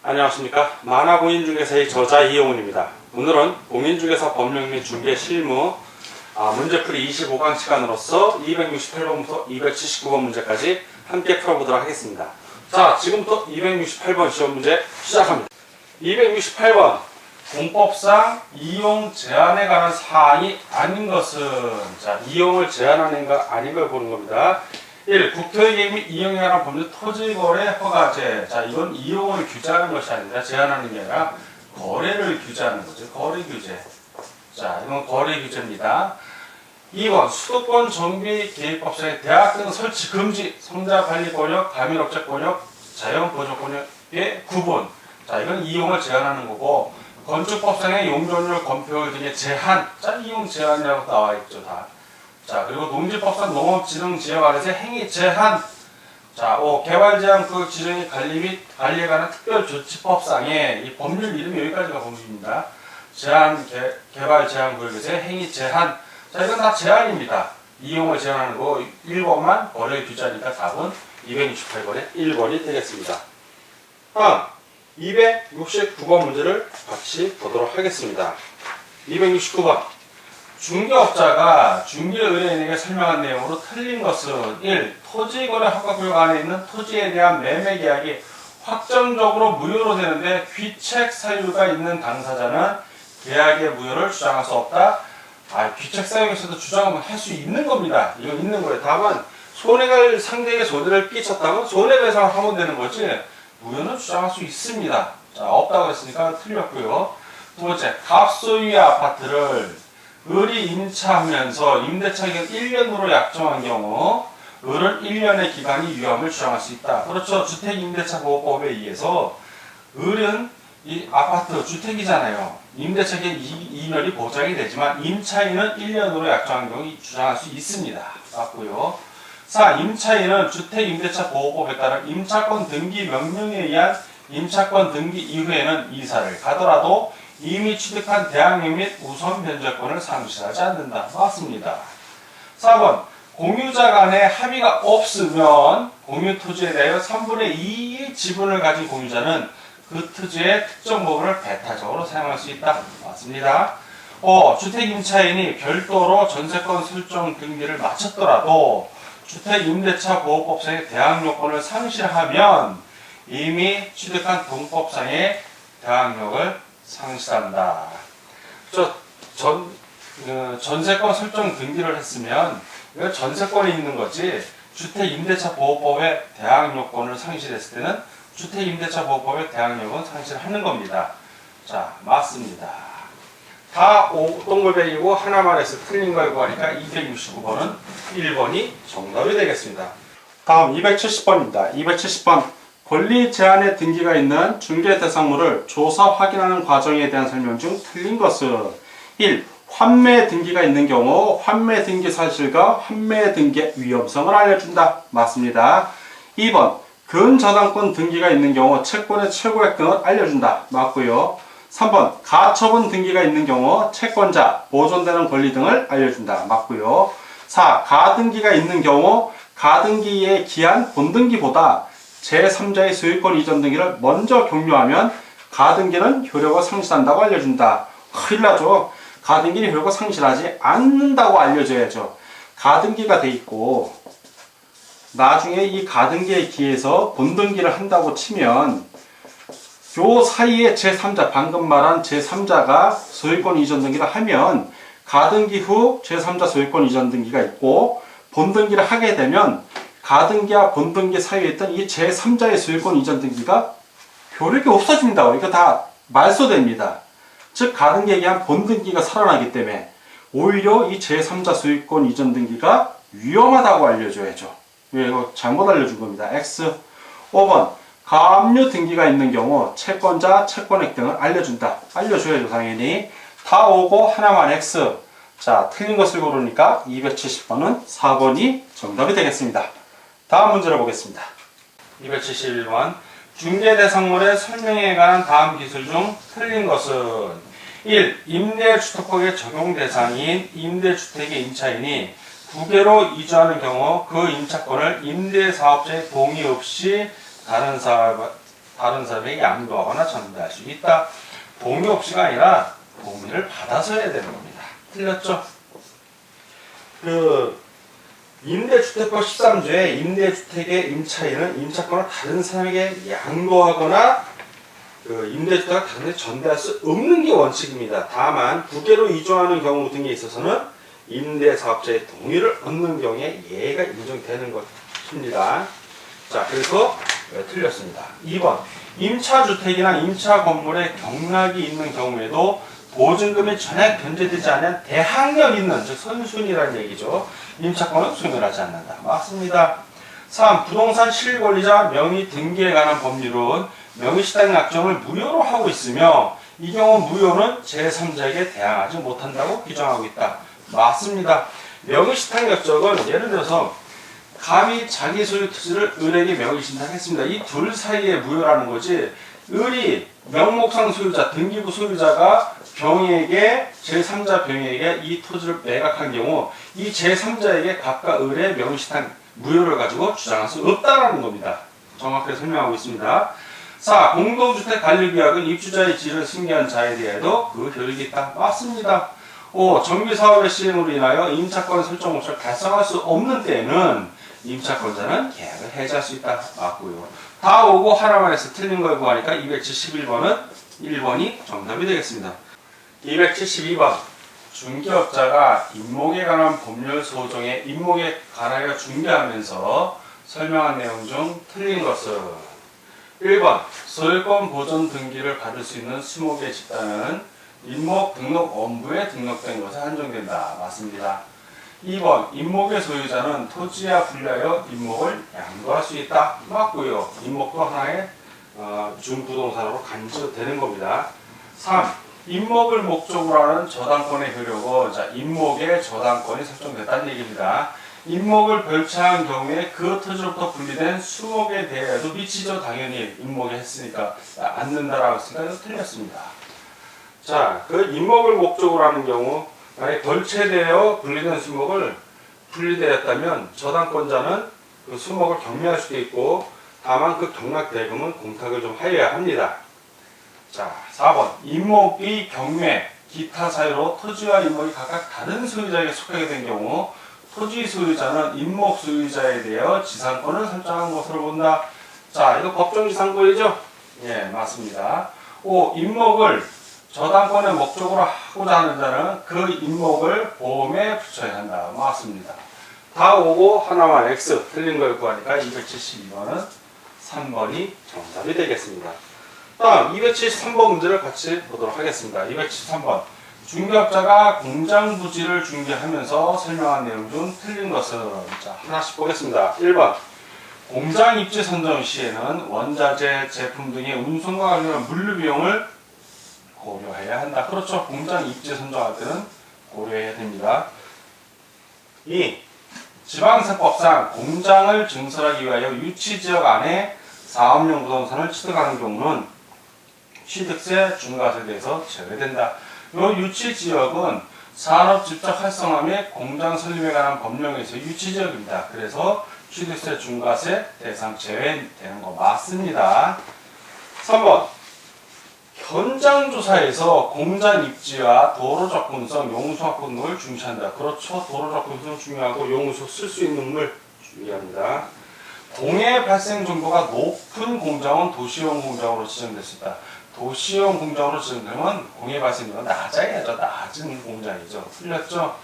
안녕하십니까. 만화공인중개사의 저자 이용훈입니다. 오늘은 공인중개사 법령 및 중개 실무 문제풀이 25강 시간으로서 268번부터 279번 문제까지 함께 풀어보도록 하겠습니다. 자, 지금부터 268번 시험 문제 시작합니다. 268번 공법상 이용 제한에 관한 사항이 아닌 것은, 자, 이용을 제한하는가 아닌가를 보는 겁니다. 1. 국토의계획 및 이용에 관한 법률 토지거래 허가제. 자, 이건 이용을 규제하는 것이 아니라 제한하는 게 아니라 거래를 규제하는 거죠. 거래 규제. 자, 이건 거래 규제입니다. 2번 수도권 정비 계획법상의 대학 등 설치 금지, 성자 관리 권역, 가민업체 권역, 자연 보조 권역의 구분. 자, 이건 이용을 제한하는 거고, 건축법상의 용적률 건폐율 등의 제한. 자, 이용 제한이라고 나와 있죠, 다. 자, 그리고 농지법상 농업진흥지역 안에서 행위 제한. 자, 5. 개발제한 그 지정의 관리 및 관리에 관한 특별조치법상의 이 법률 이름이 여기까지가 법률입니다. 제한, 개발 제한 구역에서의 행위 제한. 자, 이건 다 제한입니다. 이용을 제한하는 거 1번만 거래 규제하니까 답은 268번에 1번이 되겠습니다. 다음 269번 문제를 같이 보도록 하겠습니다. 269번 중개업자가 중개 의뢰인에게 설명한 내용으로 틀린 것은 1. 토지거래 허가구역 안에 있는 토지에 대한 매매 계약이 확정적으로 무효로 되는데 귀책 사유가 있는 당사자는 계약의 무효를 주장할 수 없다. 귀책 사유에서도 주장하면 할 수 있는 겁니다. 이건 있는 거예요. 다만 손해가 상대에게 손해를 끼쳤다면 손해배상을 하면 되는 거지 무효는 주장할 수 있습니다. 자, 없다고 했으니까 틀렸고요. 두 번째, 갑소유의 아파트를 을이 임차하면서 임대차 기간 1년으로 약정한 경우 을은 1년의 기간이 유효함을 주장할 수 있다. 그렇죠. 주택임대차보호법에 의해서 을은 이 아파트 주택이잖아요. 임대차 기간 2년이 보장이 되지만 임차인은 1년으로 약정한 경우 주장할 수 있습니다. 맞고요. 4. 임차인은 주택임대차보호법에 따른 임차권 등기 명령에 의한 임차권 등기 이후에는 이사를 가더라도 이미 취득한 대항력 및 우선 변제권을 상실하지 않는다. 맞습니다. 4번 공유자 간의 합의가 없으면 공유 토지에 대하여 3분의 2의 지분을 가진 공유자는 그 토지의 특정 부분을 배타적으로 사용할 수 있다. 맞습니다. 5. 주택임차인이 별도로 전세권 설정 등기를 마쳤더라도 주택임대차보호법상의 대항력권을 상실하면 이미 취득한 동법상의 대항력을 상실한다. 전세권 설정 등기를 했으면 이거 전세권이 있는 거지 주택임대차보호법의 대항력권을 상실했을 때는 주택임대차보호법의 대항력은 상실하는 겁니다. 자, 맞습니다. 다 동글뱅이고 하나만 해서 틀린 걸 구하니까 269번은 1번이 정답이 되겠습니다. 다음 270번입니다. 270번 권리 제한의 등기가 있는 중개 대상물을 조사 확인하는 과정에 대한 설명 중 틀린 것은 1. 환매 등기가 있는 경우 환매 등기 사실과 환매 등기의 위험성을 알려준다. 맞습니다. 2번 근저당권 등기가 있는 경우 채권의 최고액 등을 알려준다. 맞고요. 3번 가처분 등기가 있는 경우 채권자, 보존되는 권리 등을 알려준다. 맞고요. 4. 가등기가 있는 경우 가등기의 기한 본등기보다 제3자의 소유권 이전 등기를 먼저 격려하면 가등기는 효력을 상실한다고 알려준다. 큰일 나죠. 가등기는 효력을 상실하지 않는다고 알려줘야죠. 가등기가 돼 있고 나중에 이 가등기에 기해서 본등기를 한다고 치면 요 사이에 제3자, 방금 말한 제3자가 소유권 이전 등기를 하면 가등기 후 제3자 소유권 이전 등기가 있고 본등기를 하게 되면 가등기와 본등기 사이에 있던 이 제3자의 소유권 이전 등기가 효력이 없어진다고. 이거 다 말소됩니다. 즉 가등기에 의한 본등기가 살아나기 때문에 오히려 이 제3자 소유권 이전 등기가 위험하다고 알려줘야죠. 이거 잘못 알려준 겁니다. X. 5번 가압류 등기가 있는 경우 채권자, 채권액 등을 알려준다. 알려줘야죠. 당연히. 다 오고 하나만 X. 자, 틀린 것을 고르니까 270번은 4번이 정답이 되겠습니다. 다음 문제를 보겠습니다. 271번 중개대상물의 설명에 관한 다음 기술 중 틀린 것은 1. 임대주택법의 적용 대상인 임대주택의 임차인이 국외로 이주하는 경우 그 임차권을 임대사업자의 동의 없이 다른 다른 사람에게 양도하거나 전달할 수 있다. 동의 없이가 아니라 동의를 받아서 해야 되는 겁니다. 틀렸죠? 임대주택법 13조에 임대주택의 임차인은 임차권을 다른 사람에게 양도하거나 임대주택을 다른 데 전대할 수 없는 게 원칙입니다. 다만 부계로 이주하는 경우 등에 있어서는 임대사업자의 동의를 얻는 경우에 예외가 인정되는 것입니다. 자, 그래서 틀렸습니다. 2번 임차주택이나 임차건물에 경락이 있는 경우에도 보증금이 전혀 변제되지 않은 대항력 있는, 즉 선순위라는 얘기죠. 임차권은 소멸하지 않는다. 맞습니다. 3. 부동산 실권리자 명의 등기에 관한 법률은 명의시당 약정을 무효로 하고 있으며 이 경우 무효는 제3자에게 대항하지 못한다고 규정하고 있다. 맞습니다. 명의시당 약정은 예를 들어서 감히 자기 소유 토지를 을에게 명의신탁했습니다. 이 둘 사이의 무효라는 거지, 을이 명목상 소유자, 등기부 소유자가 병에게, 제3자 병에게 이 토지를 매각한 경우 이 제3자에게 갑과 을의 명의신탁 무효를 가지고 주장할 수 없다는 겁니다. 정확하게 설명하고 있습니다. 4. 공동주택 관리계약은 입주자의 지위를 승계한 자에 대해도 그 효력이 있다. 맞습니다. 5. 정비사업의 시행으로 인하여 임차권 설정 목적을 달성할 수 없는 때에는 임차권자는 계약을 해지할 수 있다. 맞고요. 다 오고 하나만 해서 틀린 걸 구하니까 271번은 1번이 정답이 되겠습니다. 272번 중개업자가 임목에 관한 법률 소정의 임목에 관하여 중개하면서 설명한 내용 중 틀린 것은 1번 소유권 보존 등기를 받을 수 있는 20개 집단은 임목 등록 원부에 등록된 것에 한정된다. 맞습니다. 2번 임목의 소유자는 토지와 분리하여 임목을 양도할 수 있다. 맞고요. 임목도 하나의 준부동산으로 간주되는 겁니다. 3. 임목을 목적으로 하는 저당권의 효력은, 자, 임목의 저당권이 설정됐다는 얘기입니다. 임목을 별채한 경우에 그 토지로부터 분리된 수목에 대해도 미치죠. 당연히 임목에 했으니까 않는다라고 했으니까 이거 틀렸습니다. 자, 그 임목을 목적으로 하는 경우 만약에 벌채되어 분리된 수목을 분리되었다면 저당권자는 그 수목을 경매할 수도 있고, 다만 그 경락 대금은 공탁을 좀 하여야 합니다. 자, 4번 임목이 경매, 기타 사유로 토지와 임목이 각각 다른 소유자에게 속하게 된 경우 토지 소유자는 임목 소유자에 대하여 지상권을 설정한 것으로 본다. 자, 이거 법정지상권이죠? 예, 맞습니다. 5. 임목을 저당권의 목적으로 하고자 하는 자는 그 임목을 보험에 붙여야 한다. 맞습니다. 다 오고 하나만 X 틀린 걸 구하니까 272번은 3번이 정답이 되겠습니다. 다음 273번 문제를 같이 보도록 하겠습니다. 273번 중개업자가 공장 부지를 중개하면서 설명한 내용 중 틀린 것은, 자, 하나씩 보겠습니다. 1번 공장 입지 선정 시에는 원자재, 제품 등의 운송과 관련한 물류 비용을 고려해야 한다. 그렇죠. 공장 입지 선정할 때는 고려해야 됩니다. 2. 지방세법상 공장을 증설하기 위하여 유치지역 안에 사업용 부동산을 취득하는 경우는 취득세, 중과세에 대해서 제외된다. 이 유치지역은 산업 직접 활성화 및 공장 설립에 관한 법령에서 유치지역입니다. 그래서 취득세, 중과세 대상 제외되는 거 맞습니다. 3번 현장 조사에서 공장 입지와 도로 접근성, 용수 확보 등을 중시한다. 그렇죠. 도로 접근성 중요하고 용수 쓸 수 있는 물 중요합니다. 공해 발생 정도가 높은 공장은 도시용 공장으로 지정됐습니다. 도시용 공장으로 지정되면 공해 발생도가 낮아야죠. 낮은 공장이죠. 틀렸죠.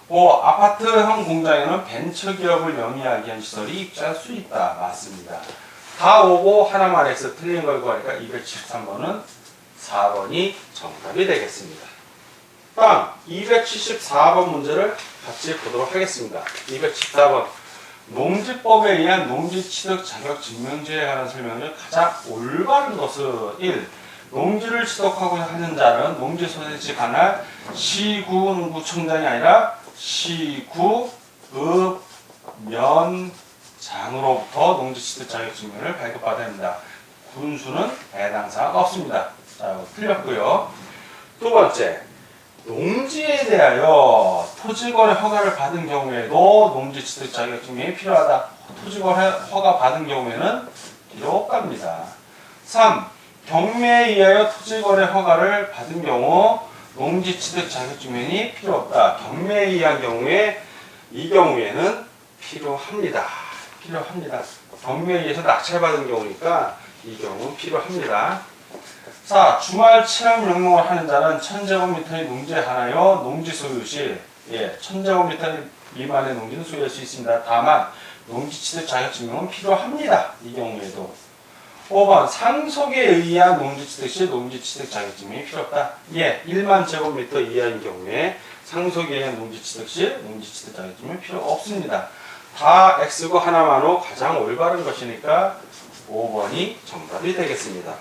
5. 아파트형 공장에는 벤처기업을 영위하기 위한 시설이 입주할 수 있다. 맞습니다. 다 오고 하나만 X 틀린 걸 구하니까 273번은 4번이 정답이 되겠습니다. 다음 274번 문제를 같이 보도록 하겠습니다. 274번 농지법에 의한 농지취득 자격 증명제에 관한 설명을 가장 올바른 것은 1. 농지를 취득하고 하는 자는 농지소재지 관할 시구 농구청장이 아니라 시구읍면장으로부터 농지취득 자격 증명을 발급받아야 합니다. 군수는 해당 사항 없습니다. 자, 틀렸고요. 두 번째, 농지에 대하여 토지거래 허가를 받은 경우에도 농지취득 자격 증명이 필요하다. 토지거래 허가 받은 경우에는 필요 없답니다. 3. 경매에 의하여 토지거래 허가를 받은 경우 농지취득 자격증명이 필요 없다. 경매에 의한 경우에 이 경우에는 필요합니다. 경매에 의해서 낙찰받은 경우니까 이 경우는 필요합니다. 4. 주말 체험 영농을 하는 자는 1000제곱미터의 농지에 한하여 농지 소유 시 1000제곱미터 미만의 농지는 소유할 수 있습니다. 다만 농지취득 자격증명은 필요합니다. 이 경우에도. 5번 상속에 의한 농지취득 시 농지취득 자격증명이 필요 없다. 1만 제곱미터 이하인 경우에 상속에 의한 농지취득 시 농지취득 자격증명이 필요 없습니다. 다 X고 하나만 오 가장 올바른 것이니까 5번이 정답이 되겠습니다.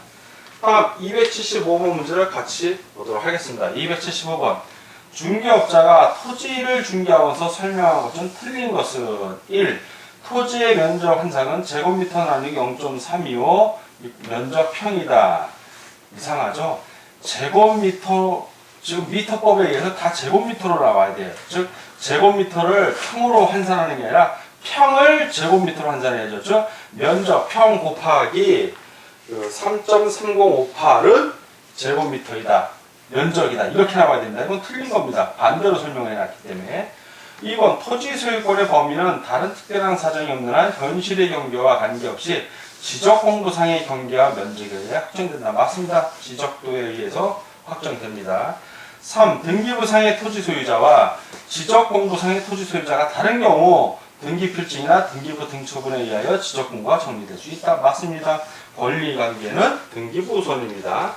다음 275번 문제를 같이 보도록 하겠습니다. 275번 중개업자가 토지를 중개하면서 설명한 것은 틀린 것은 1. 토지의 면적 한상은 제곱미터 나누기 0.325 면적평이다. 이상하죠? 제곱미터, 지금 미터법에 의해서 다 제곱미터로 나와야 돼요. 즉 제곱미터를 평으로 환산하는 게 아니라 평을 제곱미터로 환산해야죠. 면적 평 곱하기 3.305팔은 제곱미터이다. 면적이다. 이렇게 나와야 된다. 이건 틀린 겁니다. 반대로 설명해 놨기 때문에. 2번 토지 소유권의 범위는 다른 특별한 사정이 없는 한 현실의 경계와 관계없이 지적공부상의 경계와 면적에 의해 확정된다. 맞습니다. 지적도에 의해서 확정됩니다. 3. 등기부상의 토지 소유자와 지적공부상의 토지 소유자가 다른 경우 등기필증이나 등기부 등초분에 의하여 지적공부가 정리될 수 있다. 맞습니다. 권리관계는 등기부 우선입니다.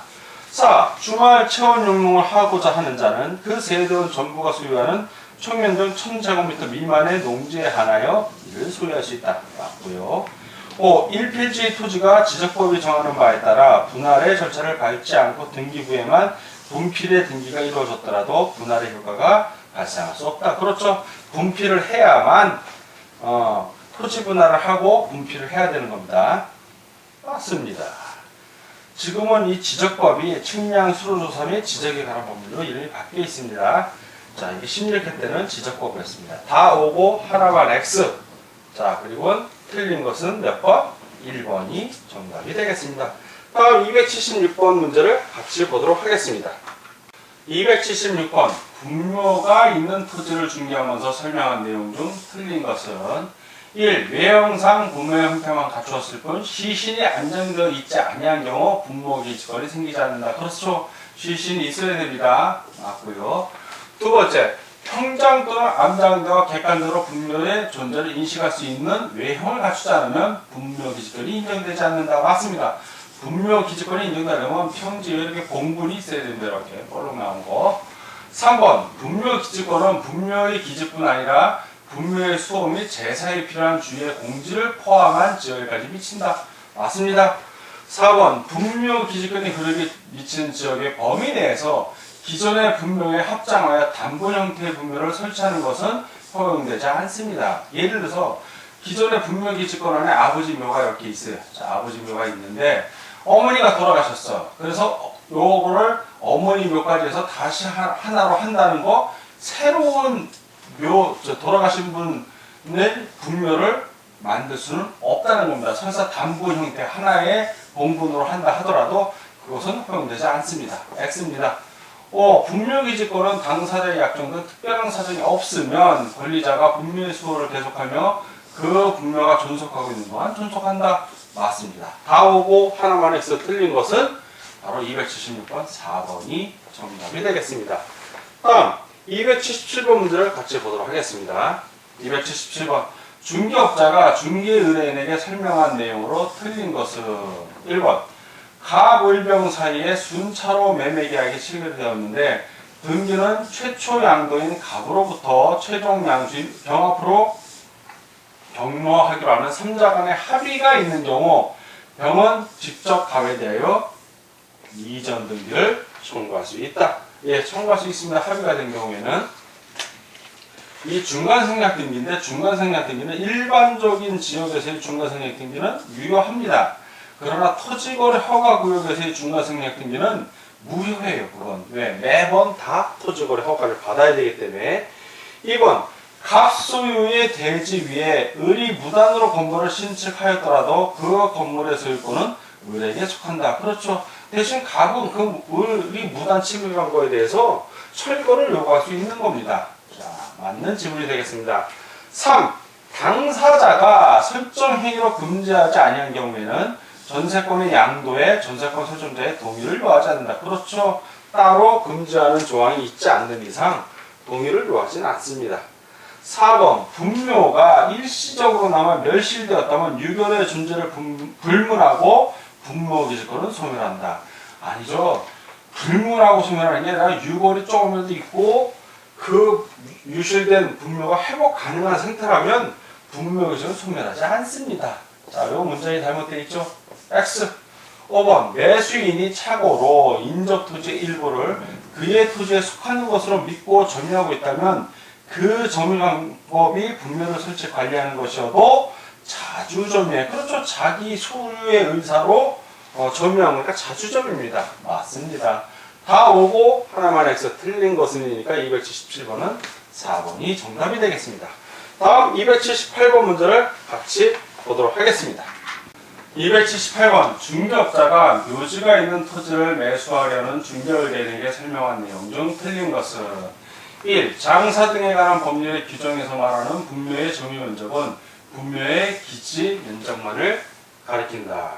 4. 주말 체원 영농을 하고자 하는 자는 그 세대원 전부가 소유하는 총면적 1000제곱미터 미만의 농지에 한하여 이를 소유할 수 있다. 맞고요. 5. 1필지의 토지가 지적법이 정하는 바에 따라 분할의 절차를 밟지 않고 등기부에만 분필의 등기가 이루어졌더라도 분할의 효과가 발생할 수 없다. 그렇죠. 분필을 해야만 토지 분할을 하고 분필을 해야 되는 겁니다. 맞습니다. 지금은 이 지적법이 측량 수로조사 및 지적에 관한 법률로 이름이 바뀌어 있습니다. 자, 이게 16회 때는 지적법이었습니다. 다 오고 하나만 X. 자, 그리고 틀린 것은 몇 번? 1번이 정답이 되겠습니다. 다음 276번 문제를 같이 보도록 하겠습니다. 276번 분묘가 있는 토지를 중개하면서 설명한 내용 중 틀린 것은 1. 외형상 분묘의 형태만 갖추었을 뿐 시신이 안정되어 있지 아니한 경우 분묘기지권이 생기지 않는다. 그렇죠. 시신이 있어야 됩니다. 맞고요. 두 번째, 평장 또는 암장대와 객관적으로 분묘의 존재를 인식할 수 있는 외형을 갖추지 않으면 분묘기지권이 인정되지 않는다. 맞습니다. 분묘기지권이 인정되려면 평지에 이렇게 봉분이 있어야 됩니다. 이렇게 볼록 나온 거. 3번, 분묘기지권은 분묘의 기지뿐 아니라 분묘의 수호 및 제사에 필요한 주의 공지를 포함한 지역에까지 미친다. 맞습니다. 4번, 분묘기지권이 그룹이 미치는 지역의 범위 내에서 기존의 분묘에 합장하여 단분 형태의 분묘를 설치하는 것은 허용되지 않습니다. 예를 들어서 기존의 분묘기지권 안에 아버지 묘가 이렇게 있어요. 자, 아버지 묘가 있는데 어머니가 돌아가셨어. 그래서 요거를 어머니 묘까지 해서 다시 하나로 한다는 거, 새로운 묘, 돌아가신 분의 분묘를 만들 수는 없다는 겁니다. 설사 단분 형태 하나의 봉분으로 한다 하더라도 그것은 허용되지 않습니다. X입니다. 분묘기지권은 당사자의 약정 등 특별한 사정이 없으면 권리자가 분묘의 수호를 계속하며 그 분묘가 존속하고 있는 동안 존속한다. 맞습니다. 다 오고 하나만 X 틀린 것은 바로 276번 4번이 정답이 되겠습니다. 다음 277번 문제를 같이 보도록 하겠습니다. 277번 중개업자가 중개의뢰인에게 설명한 내용으로 틀린 것은 1번 갑을병 사이에 순차로 매매계약이 체결되었는데 등기는 최초 양도인 갑으로부터 최종 양수인 병 앞으로 경로하기로 하는 3자 간의 합의가 있는 경우 병은 직접 갑에 대하여 이전 등기를 청구할 수 있다. 예, 청구할 수 있습니다. 합의가 된 경우에는 이 중간생략 등기인데 중간생략 등기는 일반적인 지역에서의 중간생략 등기는 유효합니다. 그러나 토지거래 허가구역에서의 중간생략 등기는 무효해요. 그건 왜? 매번 다 토지거래 허가를 받아야 되기 때문에. 2번 갑소유의 대지 위에 을이 무단으로 건물을 신축하였더라도 그 건물의 소유권은 을에게 속한다. 그렇죠. 대신 갑은 그 을이 무단 침입한 거에 대해서 철거를 요구할 수 있는 겁니다. 자, 맞는 지문이 되겠습니다. 3. 당사자가 설정 행위로 금지하지 아니한 경우에는 전세권의 양도에 전세권 설정자의 동의를 요하지 않는다. 그렇죠. 따로 금지하는 조항이 있지 않는 이상 동의를 요하지는 않습니다. 4번 분묘가 일시적으로나마 멸실되었다면 유결의 존재를 불문하고 분묘기지권은 소멸한다. 아니죠. 불문하고 소멸하는 게 아니라 유골이 조금이라도 있고 그 유실된 분묘가 회복 가능한 상태라면 분묘기지권은 소멸하지 않습니다. 자, 요 문장이 잘못되어 있죠. X. 5번 매수인이 착오로 인접토지의 일부를 그의 토지에 속하는 것으로 믿고 점유하고 있다면 그 점유 방법이 분묘를 설치 관리하는 것이어도 자주점유해. 그렇죠. 자기 소유의 의사로 점유한 거니까 자주점유입니다. 맞습니다. 다 오고 하나만 X 틀린 것은이니까 277번은 4번이 정답이 되겠습니다. 다음 278번 문제를 같이 보도록 하겠습니다. 278번 중개업자가 묘지가 있는 토지를 매수하려는 중개업자에게 설명한 내용 중 틀린 것은 1. 장사 등에 관한 법률의 규정에서 말하는 분묘의 점유 면적은 분묘의 기지 면적만을 가리킨다.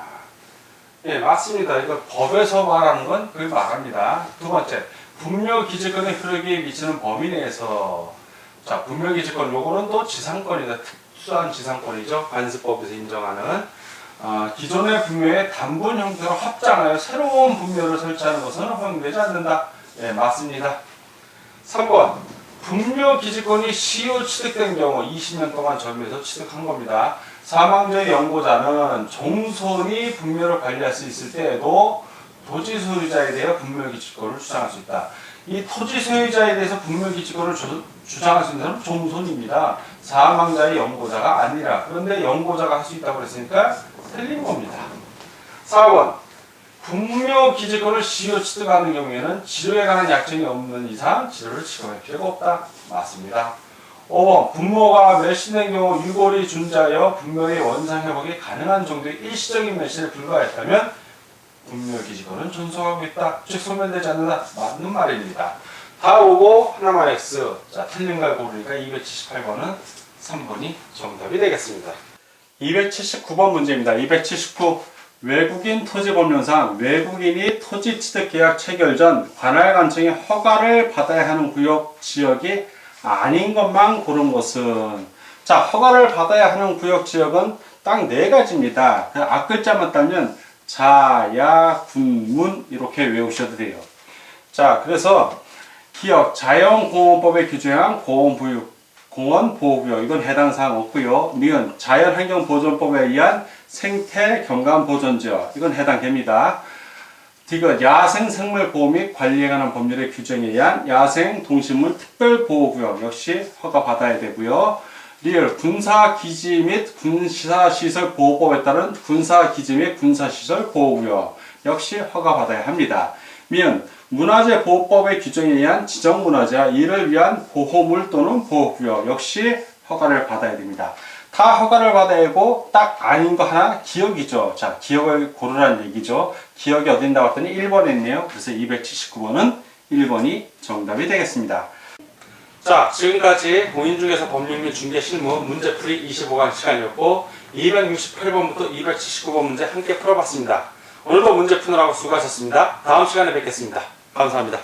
예, 맞습니다. 이거 법에서 말하는 건 그걸 말합니다. 두 번째, 분묘 기지권의 흐르기에 미치는 범위 내에서 자, 분묘 기지권 요거는 또 지상권이다. 특수한 지상권이죠. 관습법에서 인정하는 기존의 분묘의 단분 형태로 합장하여 새로운 분묘를 설치하는 것은 허용되지 않는다. 예, 맞습니다. 3번 분묘 기지권이 시효 취득된 경우 20년 동안 점유해서 취득한 겁니다. 사망자의 연고자는 종손이 분묘를 관리할 수 있을 때에도 토지 소유자에 대해 분묘 기지권을 주장할 수 있다. 이 토지 소유자에 대해서 분묘 기지권을 주장할 수 있는 사람은 종손입니다. 사망자의 연고자가 아니라. 그런데 연고자가 할 수 있다고 그랬으니까 틀린 겁니다. 4번 분묘 기지권을 시효 취득하는 경우에는 지료에 관한 약정이 없는 이상 지료를 취급할 필요가 없다. 맞습니다. 5번 분모가 멸실된 경우 유골이 존재하여 분묘의 원상 회복이 가능한 정도의 일시적인 멸실에 불과했다면 분묘 기지권은 존속하고 있다. 즉 소멸되지 않는다. 맞는 말입니다. 다 오고 하나만 X. 자, 틀린 걸 고르니까 278번은 3번이 정답이 되겠습니다. 279번 문제입니다. 279. 외국인 토지법령상 외국인이 토지 취득 계약 체결 전 관할 관청의 허가를 받아야 하는 구역 지역이 아닌 것만 고른 것은 자, 허가를 받아야 하는 구역 지역은 딱 4가지입니다. 그 앞글자만 따면 자, 야, 군, 문 이렇게 외우셔도 돼요. 자, 그래서 기역 자연공원법에 규정한 공원보호구역 이건 해당 사항 없고요. 니은 자연환경보존법에 의한 생태경관보존지역 이건 해당됩니다. 디귿 야생생물보호 및 관리에 관한 법률의 규정에 의한 야생동식물 특별보호구역 역시 허가받아야 되고요. 리을 군사기지 및 군사시설보호법에 따른 군사기지 및 군사시설보호구역 역시 허가받아야 합니다. 미은 문화재보호법의 규정에 의한 지정문화재와 이를 위한 보호물 또는 보호구역 역시 허가를 받아야 됩니다. 다 허가를 받아야 하고 딱 아닌 거 하나 기억이죠. 자, 기억을 고르라는 얘기죠. 기억이 어딘다고 했더니 1번에 있네요. 그래서 279번은 1번이 정답이 되겠습니다. 자, 지금까지 공인중개사 법률 및 중개실무 문제풀이 25강 시간이었고 268번부터 279번 문제 함께 풀어봤습니다. 오늘도 문제 푸느라고 수고하셨습니다. 다음 시간에 뵙겠습니다. 감사합니다.